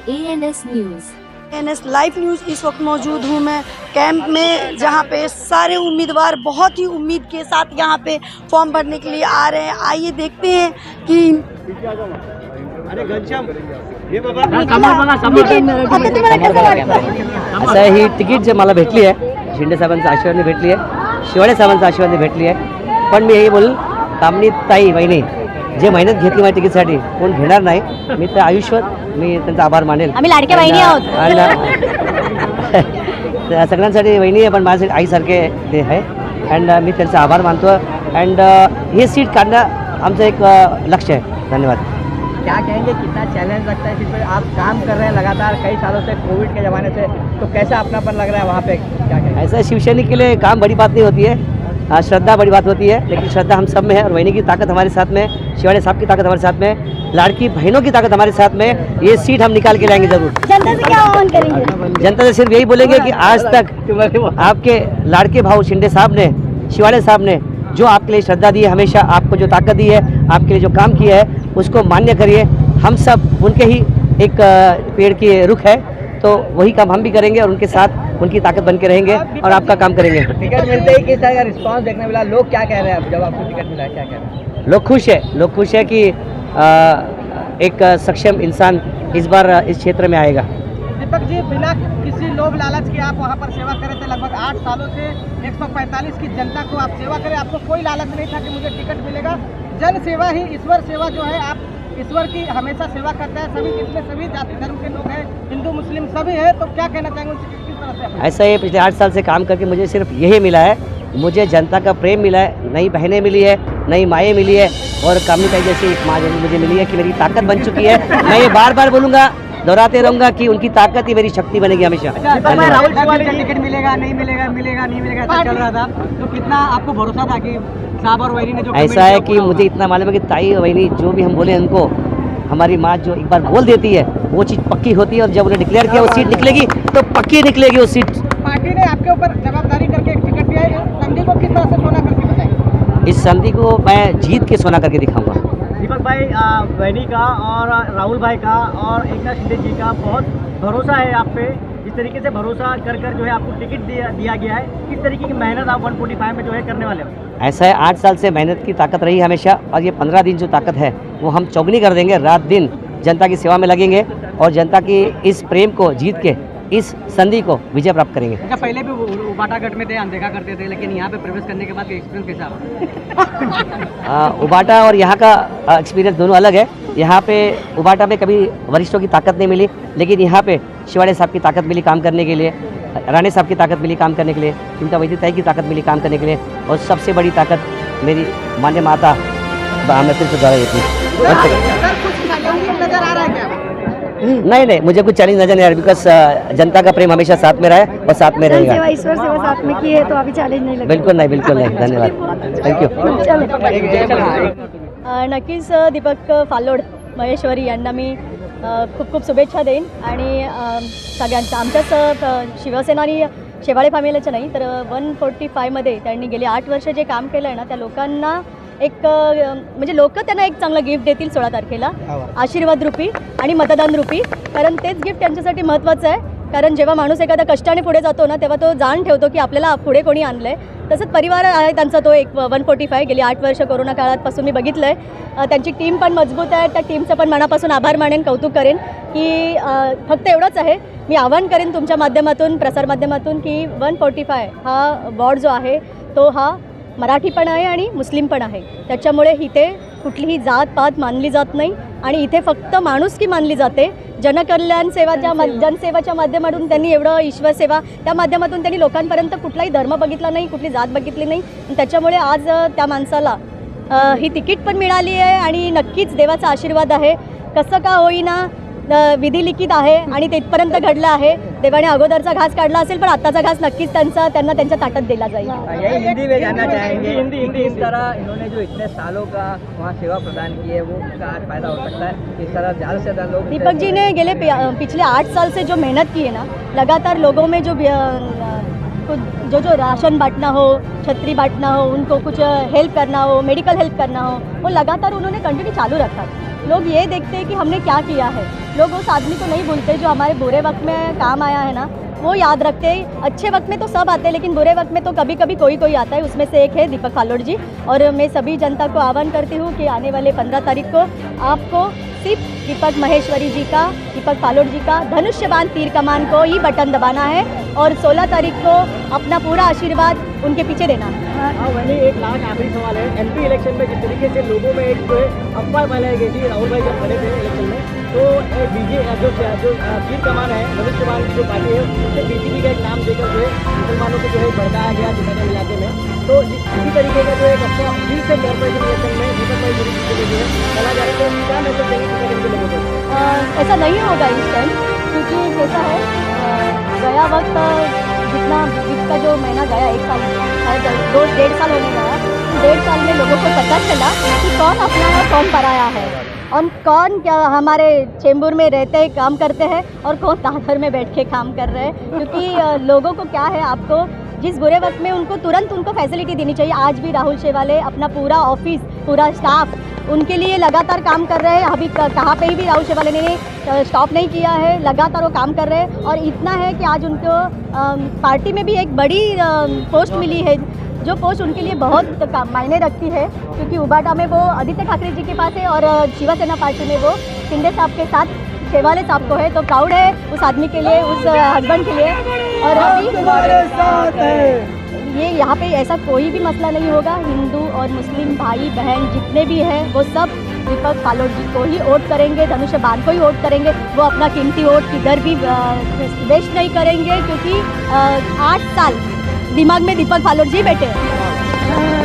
ANS news. ANS live news इस वक्त मौजूद हूँ मैं कैंप में, जहाँ पे सारे उम्मीदवार बहुत ही उम्मीद के साथ यहाँ पे फॉर्म भरने के लिए आ रहे हैं। आइए देखते हैं कि असं ही तिकीट जे मला भेटली आहे, शिंदे साहेबांच्या आशीर्वादाने भेटली आहे, शिवाडे साहेबांच्या आशीर्वादाने भेटली आहे. पण मी हे बोल, कामनी ताई वहिनी जे मेहनत घेतली माझ्या तिकीटसाठी कोण घेणार नाही. मी तर आयुष्यात मी त्यांचा आभार मानेल. आम्ही लाडक्या बहिणी आहोत. सगळ्यांसाठी वहिनी आहे, पण माझ्यासाठी आईसारखे ते आहे. अँड मी त्यांचा आभार मानतो. अँड हे सीट काढणं आमचं एक लक्ष्य आहे. धन्यवाद. क्या कहेंगे, कितना चैलेंज लगता है जिस पर आप काम कर रहे हैं लगातार कई सालों से, कोविड के ज़माने से, तो कैसा अपनापन लग रहा है वहाँ पे, क्या कहेंगे? ऐसा शिवसैनिक के लिए काम बड़ी बात नहीं होती है, श्रद्धा बड़ी बात होती है. लेकिन श्रद्धा हम सब में है और वहीनी की ताकत हमारे साथ में, शिवाड़े साहब की ताकत हमारे साथ में, लाड़की बहनों की ताकत हमारे साथ में. ये सीट हम निकाल के लाएंगे जरूर. जनता से क्या आह्वान करेंगे? जनता से सिर्फ यही बोलेंगे कि आज तक आपके लाड़के भाव शिंदे साहब ने, शिवाड़े साहब ने जो आपके लिए श्रद्धा दी है, हमेशा आपको जो ताकत दी है, आपके लिए जो काम किया है, उसको मान्य करिए. हम सब उनके ही एक पेड़ की रुख है, तो वही काम हम भी करेंगे और उनके साथ उनकी ताकत बन के रहेंगे और आपका काम करेंगे. टिकट मिलते ही किस तरह का रिस्पांस देखने मिला, लोग क्या कह रहे हैं जब आपको टिकट मिला, क्या कह रहे हैं? लोग खुश है कि एक सक्षम इंसान इस बार इस क्षेत्र में आएगा. दीपक जी, बिना किसी लोभ लालच के आप वहाँ पर सेवा कर रहे थे, लगभग 8 सालों से 145 की जनता को आप सेवा करें. आपको कोई लालच नहीं था कि मुझे टिकट मिलेगा. जन सेवा ही ईश्वर सेवा जो है, आप ईश्वर की हमेशा सेवा करते हैं. सभी इसमें सभी जाति धर्म के लोग हैं, हिंदू मुस्लिम सभी हैं, तो क्या कहना चाहेंगे किस तरह से? ऐसा ये पिछले 8 साल से काम करके मुझे सिर्फ यही मिला है. मुझे जनता का प्रेम मिला है, नई बहनें मिली है, नई माएँ मिली है, और कामनी ताई जैसी एक माँ मुझे मिली है कि मेरी ताकत बन चुकी है. मैं ये बार बार बोलूँगा, दोहराते रहूँगा कि उनकी ताकत ही मेरी शक्ति बनेगी हमेशा. राहुल टिकट मिलेगा नहीं मिलेगा ऐसा चल रहा था, तो कितना आपको भरोसा था कि साहब और वहीनी ने जो ऐसा है कि मुझे इतना मालूम है कि ताई और वहीनी जो भी हम बोले उनको, हमारी माँ जो एक बार बोल देती है वो चीज़ पक्की होती है. और जब उन्हें डिक्लेयर किया वो सीट निकलेगी तो पक्की निकलेगी वो सीट. पार्टी ने आपके ऊपर जवाबदारी करके एक टिकट दिया है, संधि को किस तरह से सोना करके बताएंगे? इस संधि को मैं जीत के सोना करके दिखाऊंगा. दीपक भाई, वैनी का और राहुल भाई का और एकनाथ शिंदे जी का बहुत भरोसा है आप पे. इस तरीके से भरोसा कर जो है आपको टिकट दिया गया है, किस तरीके की मेहनत आप 145 में जो है करने वाले हो? ऐसा है, 8 साल से मेहनत की ताकत रही हमेशा, और ये 15 दिन जो ताकत है वो हम चौगुनी कर देंगे. रात दिन जनता की सेवा में लगेंगे और जनता की इस प्रेम को जीत के इस संधि को विजय प्राप्त करेंगे. अच्छा, पहले भी उबाटागढ़ में थे, अनदेखा करते थे, लेकिन यहाँ पे प्रवेश करने के बाद एक्सपीरियंस कैसा रहा? उबाटा और यहाँ का एक्सपीरियंस दोनों अलग है. यहाँ पे उबाटा में कभी वरिष्ठों की ताकत नहीं मिली, लेकिन यहाँ पे शिवाड़े साहब की ताकत मिली काम करने के लिए, राणे साहब की ताकत मिली काम करने के लिए, चिंता वैद्य ताई की ताकत मिली काम करने के लिए, और सबसे बड़ी ताकत मेरी मान्य माता आमनतिर से द्वारा देती नजर आ रहा है क्या? नहीं, मुझे कुछ चैलेंज नजर नहीं आ रहा, बिकॉज जनता का प्रेम हमेशा साथ में रहा है और साथ में रहेगा. सेवा ईश्वर सेवा साथ में की है, तो अभी चॅलेंज नाही लगेल. बिल्कुल नहीं. धन्यवाद. थँक्यू. नक्कीच दीपक फालोड महेश्वरी यांना मी खूप शुभेच्छा देईन. आणि सगळ्यांचं आमच्याच शिवसेना आणि शेवाळे फॅमिलीचं नाही, तर 145मध्ये त्यांनी गेली 8 वर्ष जे काम केलं आहे ना, त्या लोकांना एक म्हणजे लोक त्यांना एक चांगलं गिफ्ट देतील 16 तारखेला, आशीर्वाद रूपी आणि मतदान रूपी. कारण तेच गिफ्ट त्यांच्यासाठी महत्त्वाचं आहे. कारण जेव्हा माणूस एखादा कष्टाने पुढे जातो ना, तेव्हा तो जाण ठेवतो की आपल्याला पुढे कोणी आणलं आहे. तसंच परिवार आहे त्यांचा, तो एक 145 गेली 8 वर्ष कोरोना काळापासून मी बघितलं आहे. त्यांची टीम पण मजबूत आहे. त्या टीमचं पण मनापासून आभार मानेन, कौतुक करेन. की फक्त एवढंच आहे, मी आवाहन करेन तुमच्या माध्यमातून, प्रसारमाध्यमातून, की 145 हा वॉर्ड जो आहे तो हा मराठी पण आहे आणि मुस्लिम पण आहे. त्याच्यामुळे इथे कुठलीही जात पात मानली जात नाही आणि इथे फक्त माणुसकी मानली जाते. जनकल्याण जनसेवाच्या माध्यमातून त्यांनी एवढं ईश्वर सेवा, त्या माध्यमातून त्यांनी लोकांपर्यंत कुठलाही धर्म बघितला नाही, कुठली जात बघितली नाही. त्याच्यामुळे आज त्या माणसाला ही तिकीट पण मिळाली आहे आणि नक्कीच देवाचा आशीर्वाद आहे. कसं का होईना विधी लिखित आहे आणि तिथपर्यंत घडलं आहे. देवाने अगोदरचा घास काढला असेल, पण आताचा घास नक्कीच त्यांना त्यांच्या ताटात दिला जाईल. हिंदी में जानना चाहेंगे, हिंदी इस तरह इन्होंने जो इतने सालों का वहाँ सेवा प्रदान की है, वो उसका आज फायदा हो सकता है. इस तरह ज़्यादा से ज़्यादा लोग, दीपक जी ने पिछले 8 साल से जो मेहनत की है ना, लगातार लोगों में जो राशन बांटना हो, छतरी बांटना हो, उनको कुछ हेल्प करना हो, मेडिकल हेल्प करना हो, वो लगातार उन्होंने कंटिन्यू चालू रखा. लोग ये देखते हैं कि हमने क्या किया है, लोग उस आदमी को नहीं भूलते जो हमारे बुरे वक्त में काम आया है ना, वो याद रखते हैं। अच्छे वक्त में तो सब आते हैं, लेकिन बुरे वक्त में तो कभी कभी कोई आता है। उसमें से एक है दीपक फालोड़ जी। और मैं सभी जनता को आह्वान करती हूँ कि आने वाले 15 तारीख को आपको सिर्फ दीपक महेश्वरी जी का, दीपक फालोड़ जी का धनुष्यबाण तीर कमान को ही बटन दबाना है और 16 तारीख को अपना पूरा आशीर्वाद उनके पीछे देना है। हाँ, वही एक लास्ट आखिरी सवाल है। एमपी इलेक्शन में जिस तरीके से लोगों में एक जो है अफवाह फैलाई गई थी, राहुल भाई जब खड़े थे इलेक्शन में, तो बीजेपी जो तीर कमान है, धनुष्यबाण की जो पार्टी है, उससे बीजेपी का एक नाम देकर जो है मुसलमानों को जो है भड़काया गया जितने इलाके में। तो इसी तरीके का जो एक अच्छा फिर से कॉर्पोरेशन इलेक्शन में दीपक भाई मोदी जी जो है चला जा रहा है, तो क्या मैसेज देंगे के लोगों को? ऐसा नहीं होगा इस टाइम, क्योंकि कैसा है, गया वक्त जितना इसका जो महीना गया, 1 साल 2-1.5 साल होने गया, 1.5 साल में लोगों को पता चला कि कौन अपना है कौन पराया है, और कौन क्या हमारे चेंबूर में रहते हैं काम करते हैं और कौन दादर में बैठ के काम कर रहे हैं। क्योंकि लोगों को क्या है, आपको जिस बुरे वक्त में उनको तुरंत उनको फैसिलिटी देनी चाहिए। आज भी राहुल शेवाले अपना पूरा ऑफिस, पूरा स्टाफ उनके लिए लगातार काम कर रहे हैं। अभी कहाँ पे भी राहुल शेवाले ने स्टॉप नहीं किया है, लगातार वो काम कर रहे हैं। और इतना है कि आज उनको पार्टी में भी एक बड़ी पोस्ट मिली है, जो पोस्ट उनके लिए बहुत मायने रखती है, क्योंकि उबाटा में वो आदित्य ठाकरे जी के पास है और शिवसेना पार्टी में वो शिंदे साहब के साथ शेवाले साहब को है। तो प्राउड है उस आदमी के लिए, उस हस्बैंड के लिए। और ये यहाँ पे ऐसा कोई भी मसला नहीं होगा। हिंदू और मुस्लिम भाई बहन जितने भी हैं वो सब दीपक फालोड़ जी को ही वोट करेंगे, धनुष्यबाण को ही वोट करेंगे। वो अपना कीमती वोट किधर भी वेस्ट नहीं करेंगे, क्योंकि 8 साल दिमाग में दीपक फालोड़ जी बैठे हैं।